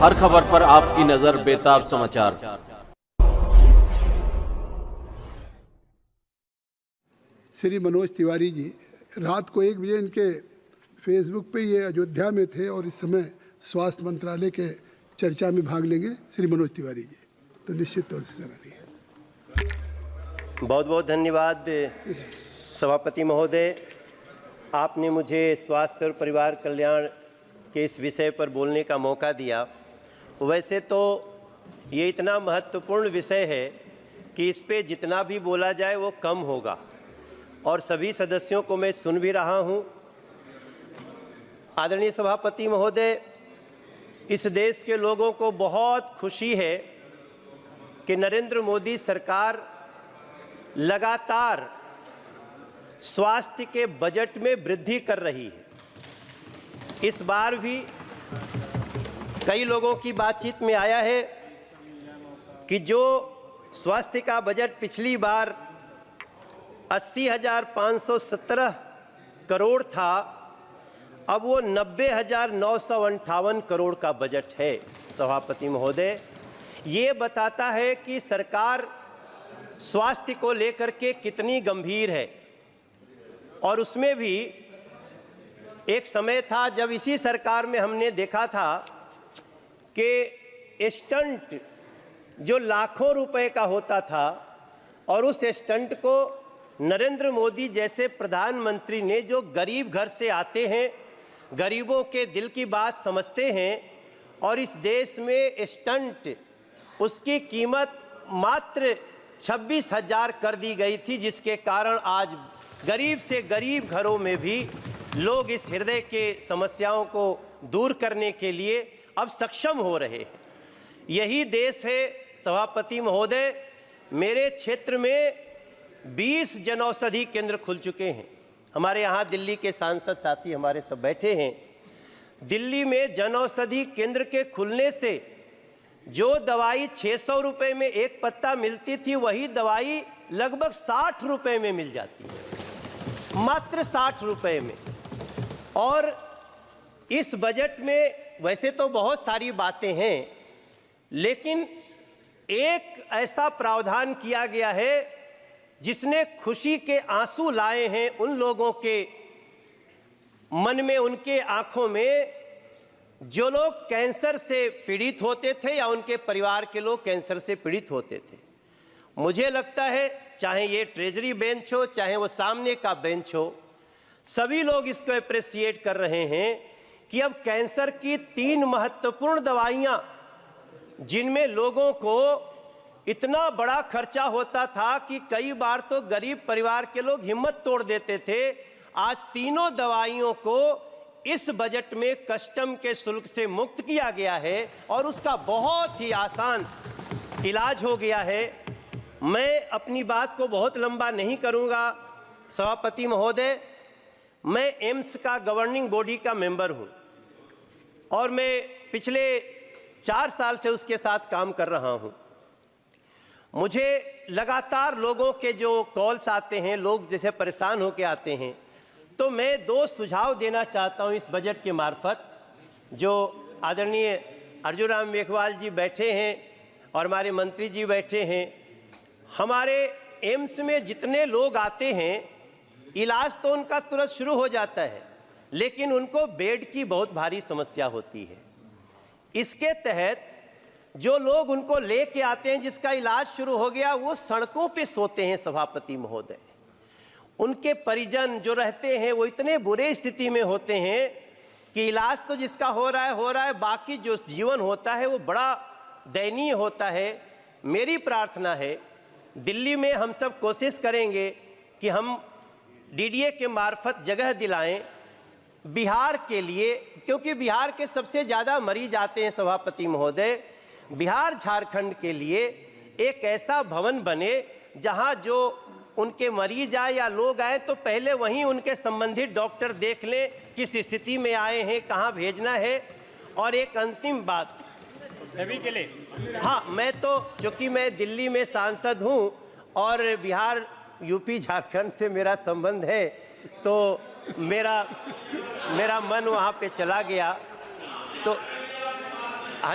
हर खबर पर आपकी नजर बेताब समाचार। श्री मनोज तिवारी जी रात को 1 बजे इनके फेसबुक पे ये अयोध्या में थे और इस समय स्वास्थ्य मंत्रालय के चर्चा में भाग लेंगे। श्री मनोज तिवारी जी तो निश्चित तौर से सराहनीय है। बहुत बहुत धन्यवाद सभापति महोदय, आपने मुझे स्वास्थ्य और परिवार कल्याण के इस विषय पर बोलने का मौका दिया। वैसे तो ये इतना महत्वपूर्ण विषय है कि इस पे जितना भी बोला जाए वो कम होगा और सभी सदस्यों को मैं सुन भी रहा हूँ। आदरणीय सभापति महोदय, इस देश के लोगों को बहुत खुशी है कि नरेंद्र मोदी सरकार लगातार स्वास्थ्य के बजट में वृद्धि कर रही है। इस बार भी कई लोगों की बातचीत में आया है कि जो स्वास्थ्य का बजट पिछली बार 80,517 करोड़ था, अब वो 90,958 करोड़ का बजट है। सभापति महोदय, ये बताता है कि सरकार स्वास्थ्य को लेकर के कितनी गंभीर है। और उसमें भी एक समय था जब इसी सरकार में हमने देखा था कि स्टंट जो लाखों रुपए का होता था और उस स्टंट को नरेंद्र मोदी जैसे प्रधानमंत्री ने, जो गरीब घर से आते हैं, गरीबों के दिल की बात समझते हैं, और इस देश में स्टंट उसकी कीमत मात्र 26,000 कर दी गई थी, जिसके कारण आज गरीब से गरीब घरों में भी लोग इस हृदय के समस्याओं को दूर करने के लिए अब सक्षम हो रहे हैं। यही देश है सभापति महोदय। मेरे क्षेत्र में 20 जनौषधि केंद्र खुल चुके हैं। हमारे यहाँ दिल्ली के सांसद साथी हमारे सब बैठे हैं। दिल्ली में जनौषधि केंद्र के खुलने से जो दवाई 600 रुपये में एक पत्ता मिलती थी, वही दवाई लगभग 60 रुपये में मिल जाती है, मात्र 60 रुपये में। और इस बजट में वैसे तो बहुत सारी बातें हैं, लेकिन एक ऐसा प्रावधान किया गया है जिसने खुशी के आंसू लाए हैं उन लोगों के मन में, उनके आंखों में, जो लोग कैंसर से पीड़ित होते थे या उनके परिवार के लोग कैंसर से पीड़ित होते थे। मुझे लगता है चाहे ये ट्रेजरी बेंच हो, चाहे वो सामने का बेंच हो, सभी लोग इसको अप्रिशिएट कर रहे हैं कि अब कैंसर की 3 महत्वपूर्ण दवाइयाँ, जिनमें लोगों को इतना बड़ा खर्चा होता था कि कई बार तो गरीब परिवार के लोग हिम्मत तोड़ देते थे, आज तीनों दवाइयों को इस बजट में कस्टम के शुल्क से मुक्त किया गया है और उसका बहुत ही आसान इलाज हो गया है। मैं अपनी बात को बहुत लंबा नहीं करूंगा सभापति महोदय। मैं एम्स का गवर्निंग बॉडी का मेंबर हूं और मैं पिछले 4 साल से उसके साथ काम कर रहा हूं। मुझे लगातार लोगों के जो कॉल्स आते हैं, लोग जैसे परेशान होकर आते हैं, तो मैं 2 सुझाव देना चाहता हूं इस बजट के मार्फत। जो आदरणीय अर्जुन राम मेघवाल जी बैठे हैं और हमारे मंत्री जी बैठे हैं, हमारे एम्स में जितने लोग आते हैं, इलाज तो उनका तुरंत शुरू हो जाता है, लेकिन उनको बेड की बहुत भारी समस्या होती है। इसके तहत जो लोग उनको लेके आते हैं, जिसका इलाज शुरू हो गया, वो सड़कों पे सोते हैं सभापति महोदय। उनके परिजन जो रहते हैं वो इतने बुरे स्थिति में होते हैं कि इलाज तो जिसका हो रहा है, बाकी जो जीवन होता है वो बड़ा दयनीय होता है। मेरी प्रार्थना है, दिल्ली में हम सब कोशिश करेंगे कि हम डीडीए के मार्फत जगह दिलाएं बिहार के लिए, क्योंकि बिहार के सबसे ज़्यादा मरीज आते हैं सभापति महोदय। बिहार झारखंड के लिए एक ऐसा भवन बने जहां जो उनके मरीज आए या लोग आए तो पहले वहीं उनके संबंधित डॉक्टर देख लें किस स्थिति में आए हैं, कहां भेजना है। और एक अंतिम बात सभी के लिए, हाँ, मैं तो चूँकि मैं दिल्ली में सांसद हूं और बिहार यूपी झारखंड से मेरा संबंध है, तो मेरा मन वहाँ पे चला गया। तो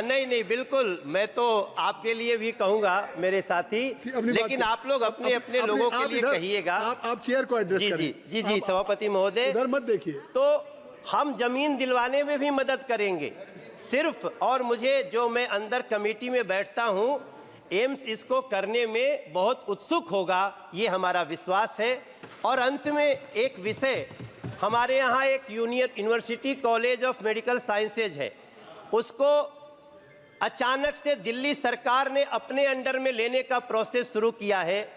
नहीं नहीं, बिल्कुल, मैं तो आपके लिए भी कहूंगा मेरे साथी, अपनी बात लेकिन है। आप लोग अपने अपने लोगों के लिए इधर- कहिएगा। आप चेयर को एड्रेस जी करें। जी जी जी, सभापति महोदय, इधर मत देखिए। तो हम जमीन दिलवाने में भी मदद करेंगे सिर्फ, और मुझे जो मैं अंदर कमेटी में बैठता हूं, एम्स इसको करने में बहुत उत्सुक होगा, ये हमारा विश्वास है। और अंत में एक विषय, हमारे यहाँ एक university college of medical sciences है, उसको अचानक से दिल्ली सरकार ने अपने अंडर में लेने का प्रोसेस शुरू किया है।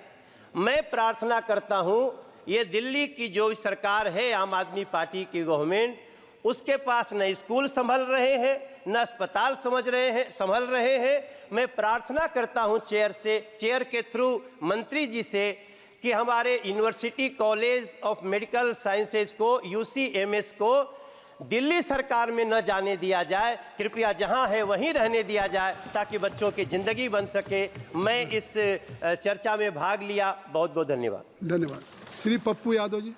मैं प्रार्थना करता हूं, ये दिल्ली की जो सरकार है, आम आदमी पार्टी की गवर्नमेंट, उसके पास न स्कूल संभल रहे हैं, न अस्पताल संभल रहे हैं। मैं प्रार्थना करता हूं चेयर के थ्रू मंत्री जी से कि हमारे university college of medical sciences को, UCMS को दिल्ली सरकार में न जाने दिया जाए, कृपया जहां है वहीं रहने दिया जाए, ताकि बच्चों की जिंदगी बन सके। मैं इस चर्चा में भाग लिया, बहुत बहुत धन्यवाद। धन्यवाद। श्री पप्पू यादव जी।